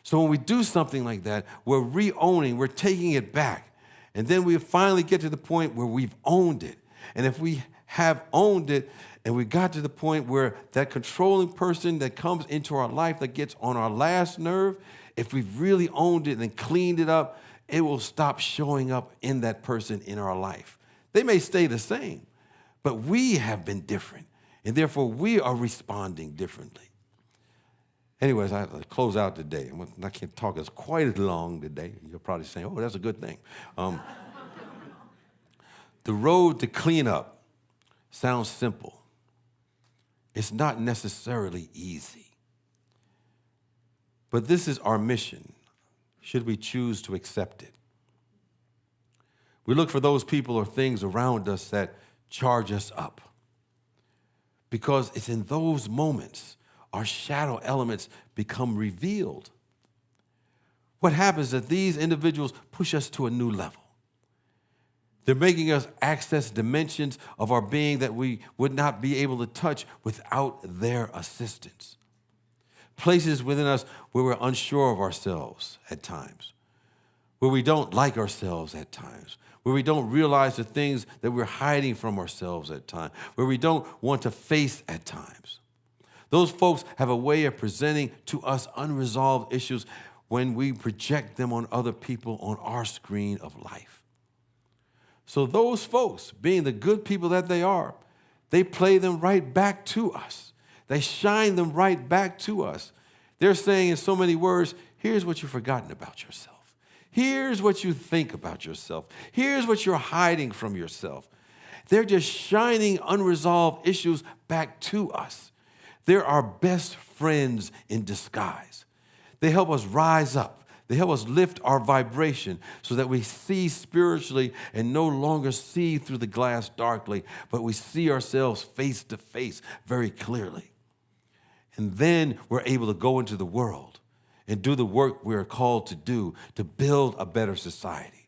So when we do something like that, we're re-owning, we're taking it back. And then we finally get to the point where we've owned it. And if we have owned it and we got to the point where that controlling person that comes into our life that gets on our last nerve, if we've really owned it and cleaned it up, it will stop showing up in that person in our life. They may stay the same, but we have been different. And therefore, we are responding differently. Anyways, I close out today. I can't talk as quite as long today. You're probably saying, oh, that's a good thing. The road to clean up sounds simple. It's not necessarily easy. But this is our mission, should we choose to accept it. We look for those people or things around us that charge us up. Because it's in those moments our shadow elements become revealed. What happens is that these individuals push us to a new level. They're making us access dimensions of our being that we would not be able to touch without their assistance. Places within us where we're unsure of ourselves at times, where we don't like ourselves at times, where we don't realize the things that we're hiding from ourselves at times, where we don't want to face at times. Those folks have a way of presenting to us unresolved issues when we project them on other people on our screen of life. So those folks, being the good people that they are, they play them right back to us. They shine them right back to us. They're saying in so many words, here's what you've forgotten about yourself. Here's what you think about yourself. Here's what you're hiding from yourself. They're just shining unresolved issues back to us. They're our best friends in disguise. They help us rise up. They help us lift our vibration so that we see spiritually and no longer see through the glass darkly, but we see ourselves face to face very clearly. And then we're able to go into the world and do the work we're called to do to build a better society.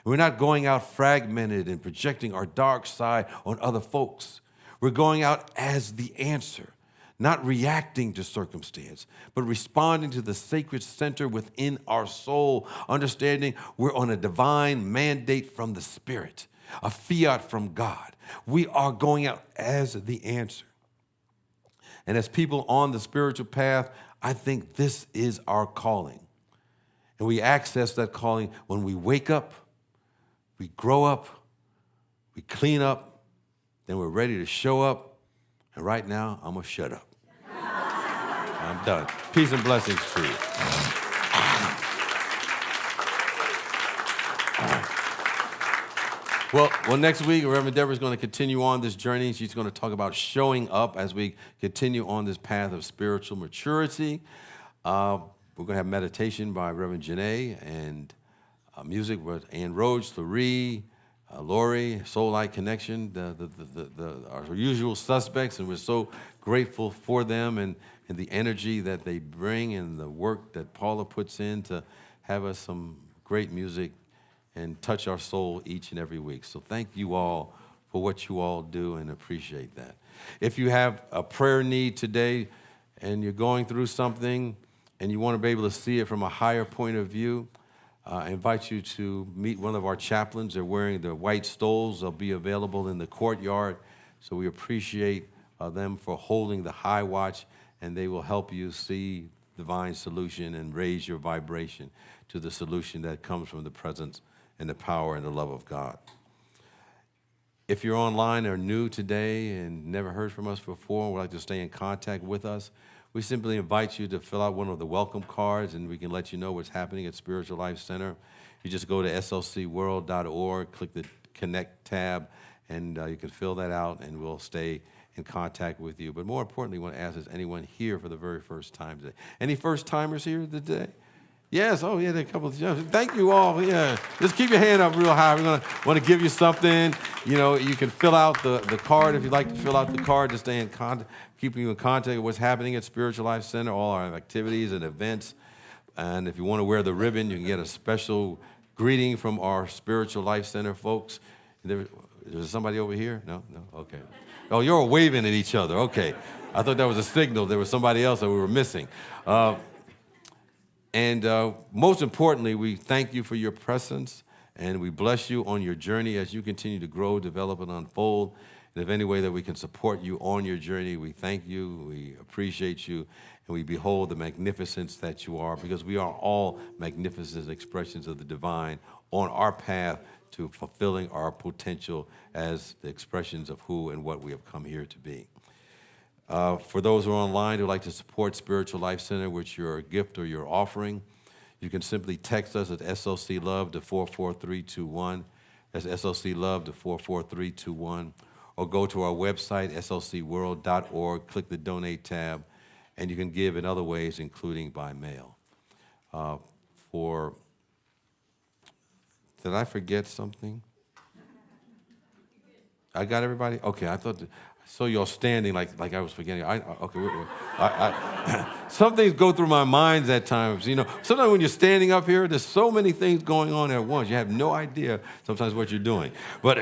We're not going out fragmented and projecting our dark side on other folks. We're going out as the answer, not reacting to circumstance, but responding to the sacred center within our soul, understanding we're on a divine mandate from the Spirit, a fiat from God. We are going out as the answer. And as people on the spiritual path, I think this is our calling. And we access that calling when we wake up, we grow up, we clean up, then we're ready to show up. And right now, I'm going to shut up. I'm done. Peace and blessings to you. Well, next week, Reverend Deborah is going to continue on this journey. She's going to talk about showing up as we continue on this path of spiritual maturity. We're going to have meditation by Reverend Janae and music with Ann Roach, Larry, Lori, Soul Light Connection, our usual suspects, and we're so grateful for them and the energy that they bring and the work that Paula puts in to have us some great music and touch our soul each and every week. So thank you all for what you all do and appreciate that. If you have a prayer need today and you're going through something and you want to be able to see it from a higher point of view, I invite you to meet one of our chaplains. They're wearing the white stoles. They'll be available in the courtyard. So we appreciate them for holding the high watch, and they will help you see divine solution and raise your vibration to the solution that comes from the presence and the power and the love of God. If you're online or new today and never heard from us before and would like to stay in contact with us, we simply invite you to fill out one of the welcome cards, and we can let you know what's happening at Spiritual Life Center. You just go to slcworld.org, click the Connect tab, and you can fill that out, and we'll stay in contact with you. But more importantly, we want to ask, is anyone here for the very first time today? Any first-timers here today? Yes, oh yeah, there are a couple of, thank you all, yeah. Just keep your hand up real high. We're going to want to give you something. You know, you can fill out the card if you'd like to fill out the card to stay in contact, keeping you in contact with what's happening at Spiritual Life Center, all our activities and events. And if you want to wear the ribbon, you can get a special greeting from our Spiritual Life Center folks. There's somebody over here? No, okay. Oh, you're all waving at each other, okay. I thought that was a signal there was somebody else that we were missing. And most importantly, we thank you for your presence, and we bless you on your journey as you continue to grow, develop, and unfold. And if any way that we can support you on your journey, we thank you, we appreciate you, and we behold the magnificence that you are, because we are all magnificent expressions of the divine on our path to fulfilling our potential as the expressions of who and what we have come here to be. For those who are online who would like to support Spiritual Life Center with your gift or your offering, you can simply text us at SLC Love to 44321. That's SLC Love to 44321. Or go to our website, slcworld.org, click the Donate tab, and you can give in other ways, including by mail. Did I forget something? I got everybody? Okay, I saw y'all standing like I was forgetting. Some things go through my mind at times. You know, sometimes when you're standing up here, there's so many things going on at once. You have no idea sometimes what you're doing. But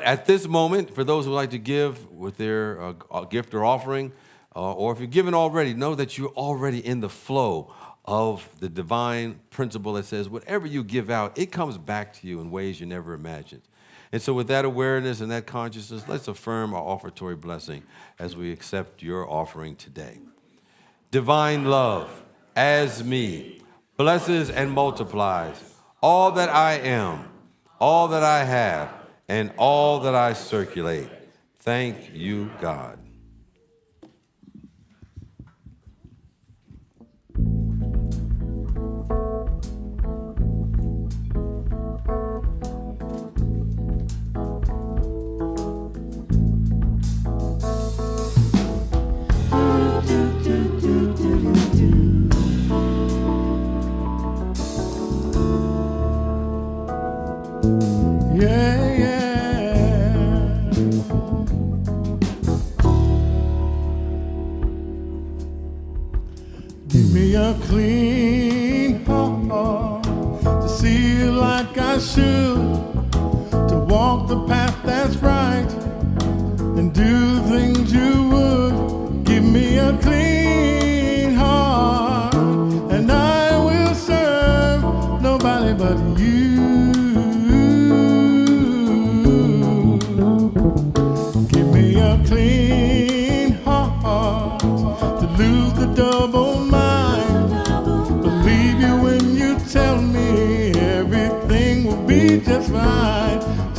at this moment, for those who like to give with their gift or offering, or if you're given already, know that you're already in the flow of the divine principle that says whatever you give out, it comes back to you in ways you never imagined. And so with that awareness and that consciousness, let's affirm our offertory blessing as we accept your offering today. Divine love, as me, blesses and multiplies all that I am, all that I have, and all that I circulate. Thank you, God.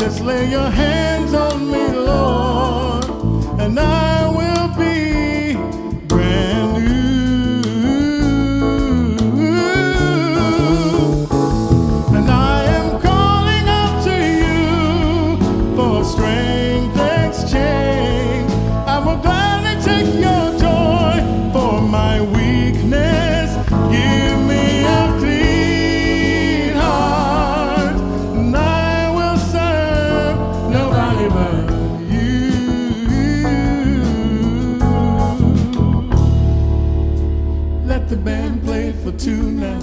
Just lay your hands on me, Lord, and I will be brand new. And I am calling out to you for strength exchange. I will gladly take your joy for my weakness. Give me a clean heart, and I will serve nobody but you. Let the band play for two now.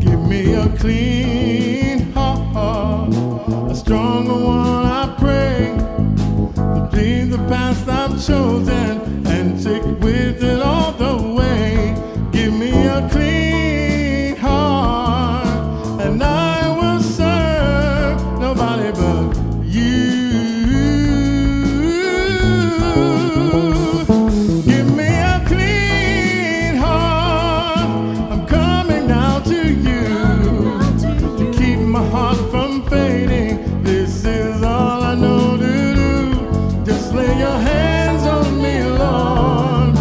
Give me a clean heart, a stronger one, I pray. Leave the past I've chosen and take with it all the way. Give me a clean heart, and I will serve nobody but you. Give me a clean heart, I'm coming now to you. To keep my heart from fading, this is all I know to do. Just lay your hands on me, Lord,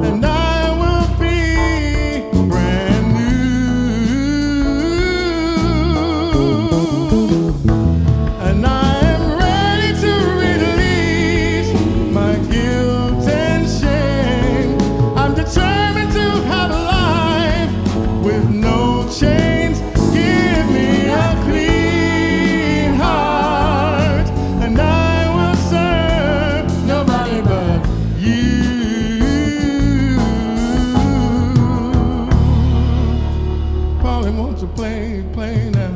and I will be brand new. And I am ready to release my guilt and shame. I'm determined to have a life with no chains. Give me a clean heart, and I will serve nobody but you. Paula wants to play now.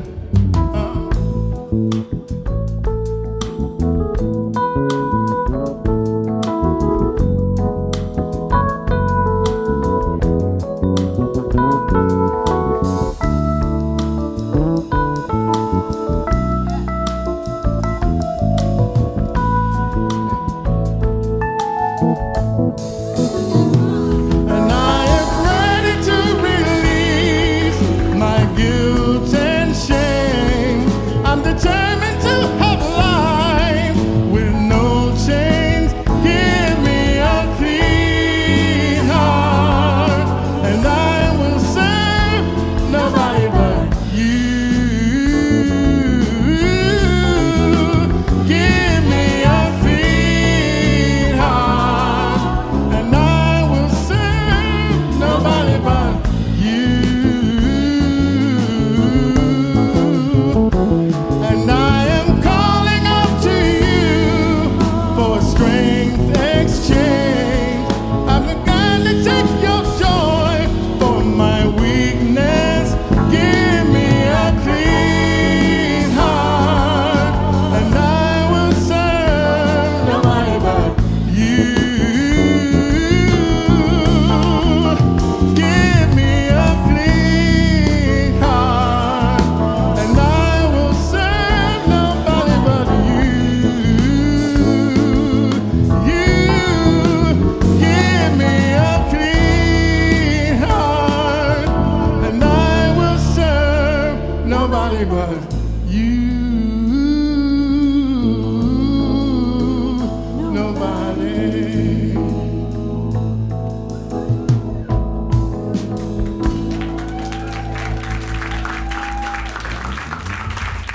And I am ready to release my guilt and shame. I'm determined to have a life with no chains. Give me a clean heart, and I will serve nobody but you. Give me a clean heart, and I will serve nobody but you. And I am calling out to you for strength exchange. I'm going to take your joy for my weakness. Give me a clean heart, and I will serve nobody but you. Give me a clean heart, and I will serve nobody but you. Give me a clean heart, and I will serve nobody but you. Nobody.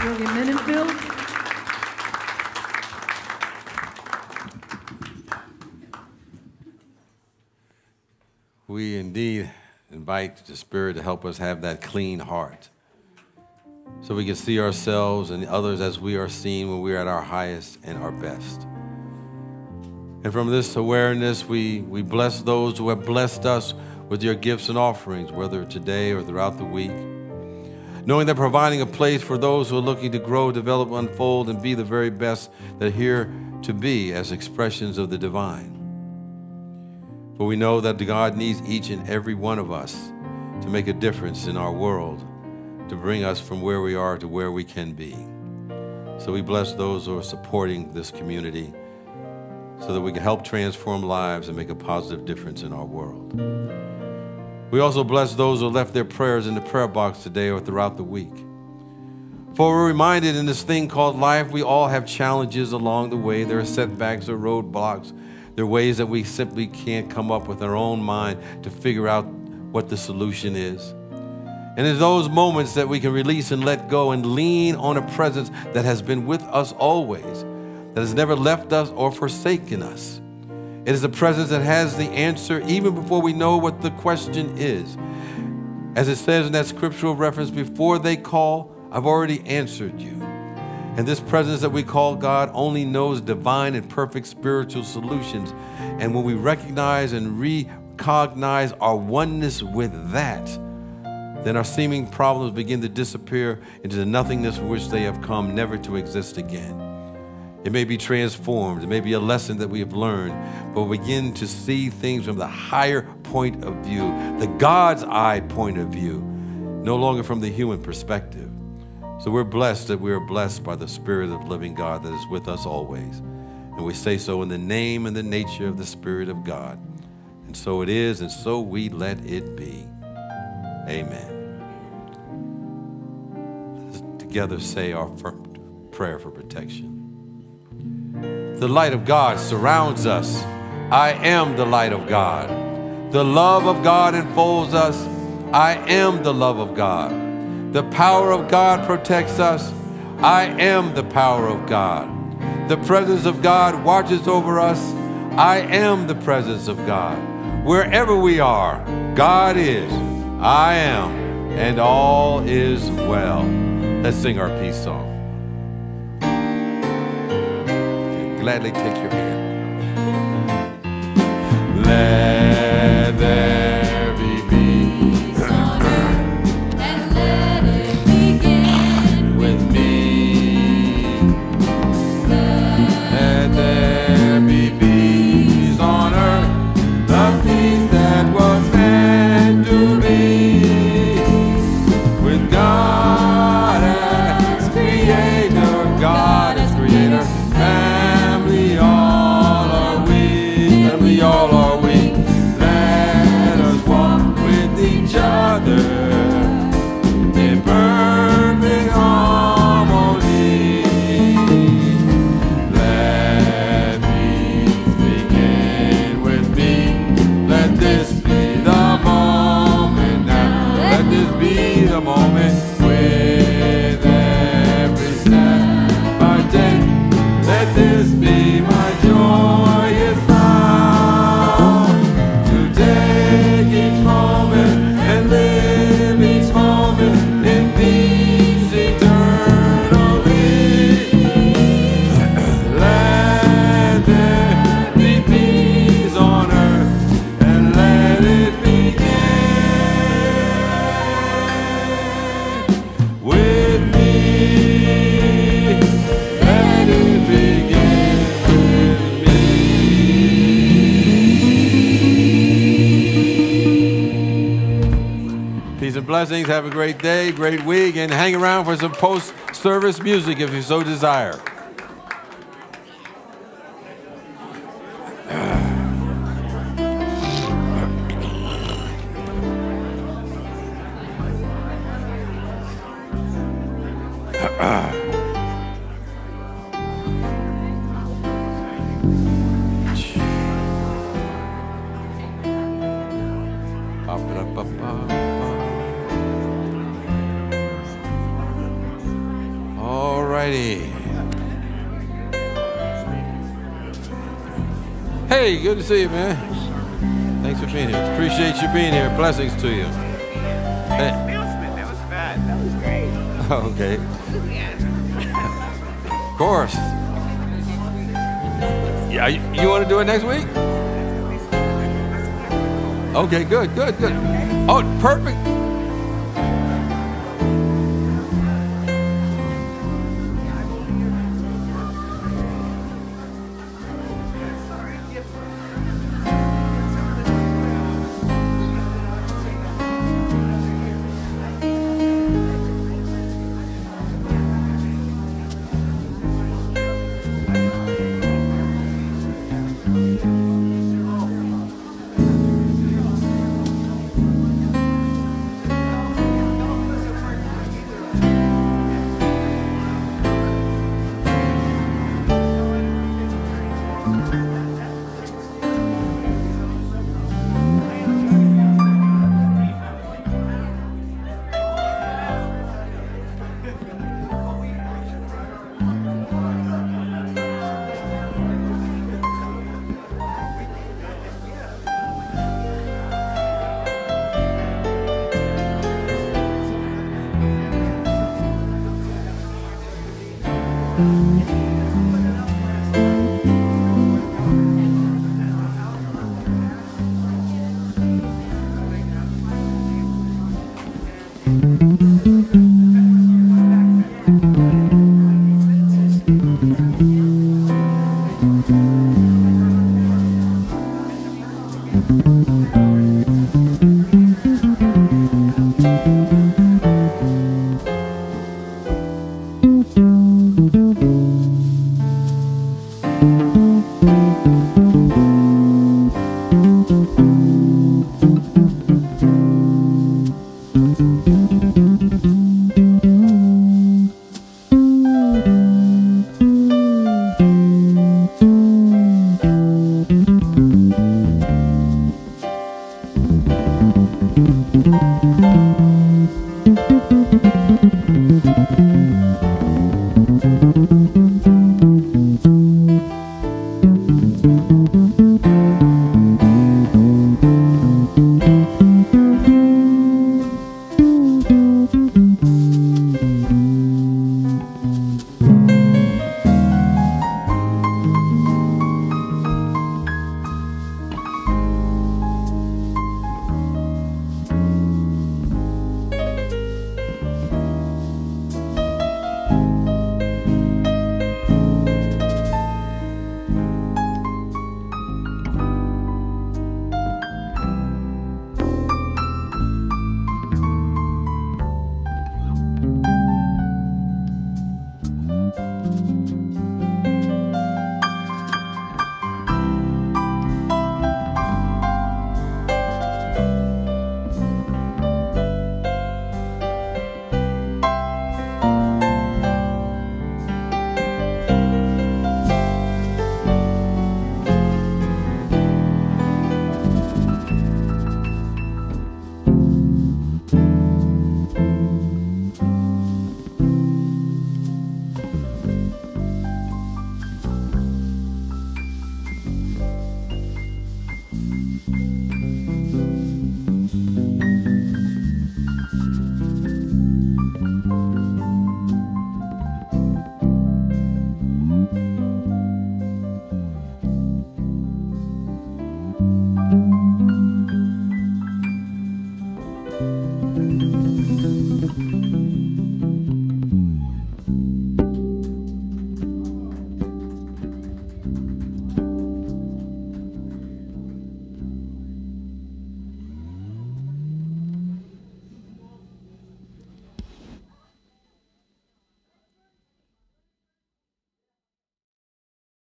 William Menenfield. We indeed invite the Spirit to help us have that clean heart so we can see ourselves and others as we are seen when we are at our highest and our best. And from this awareness, we bless those who have blessed us with your gifts and offerings, whether today or throughout the week, knowing that providing a place for those who are looking to grow, develop, unfold, and be the very best that are here to be as expressions of the divine. For we know that God needs each and every one of us to make a difference in our world, to bring us from where we are to where we can be. So we bless those who are supporting this community so that we can help transform lives and make a positive difference in our world. We also bless those who left their prayers in the prayer box today or throughout the week. For we're reminded in this thing called life, we all have challenges along the way. There are setbacks or roadblocks. There are ways that we simply can't come up with our own mind to figure out what the solution is. And in those moments that we can release and let go and lean on a presence that has been with us always, that has never left us or forsaken us. It is a presence that has the answer even before we know what the question is. As it says in that scriptural reference, before they call, I've already answered you. And this presence that we call God only knows divine and perfect spiritual solutions. And when we recognize and recognize our oneness with that, then our seeming problems begin to disappear into the nothingness from which they have come, never to exist again. It may be transformed. It may be a lesson that we have learned, but we begin to see things from the higher point of view, the God's eye point of view, no longer from the human perspective. So we're blessed that we are blessed by the Spirit of living God that is with us always. And we say so in the name and the nature of the Spirit of God. And so it is, and so we let it be. Amen. Let's together say our prayer for protection. The light of God surrounds us. I am the light of God. The love of God enfolds us. I am the love of God. The power of God protects us. I am the power of God. The presence of God watches over us. I am the presence of God. Wherever we are, God is. I am, and all is well. Let's sing our peace song. Gladly take your hand. Let there be peace on earth, and let it begin with me. Let there be peace on earth, the peace that was meant to be. With God as creator, God as creator, family all are we, family all are we. Let us walk with each other in perfect harmony. Let peace begin with me. Let this be the moment now. Let this be the moment with every step I take. Let this be my joyous vow to take each moment and live each moment in peace eternally. Let there be peace on earth and let it begin with me. Let it begin with me. Peace and blessings. Have a great day, great week, and hang around for some post-service music if you so desire. All righty. Hey, good to see you, man. Thanks for being here. Appreciate you being here. Blessings to you. Hey. That was fun. That was great. Okay. Of course. Yeah, you want to do it next week? Okay, good. Oh, perfect.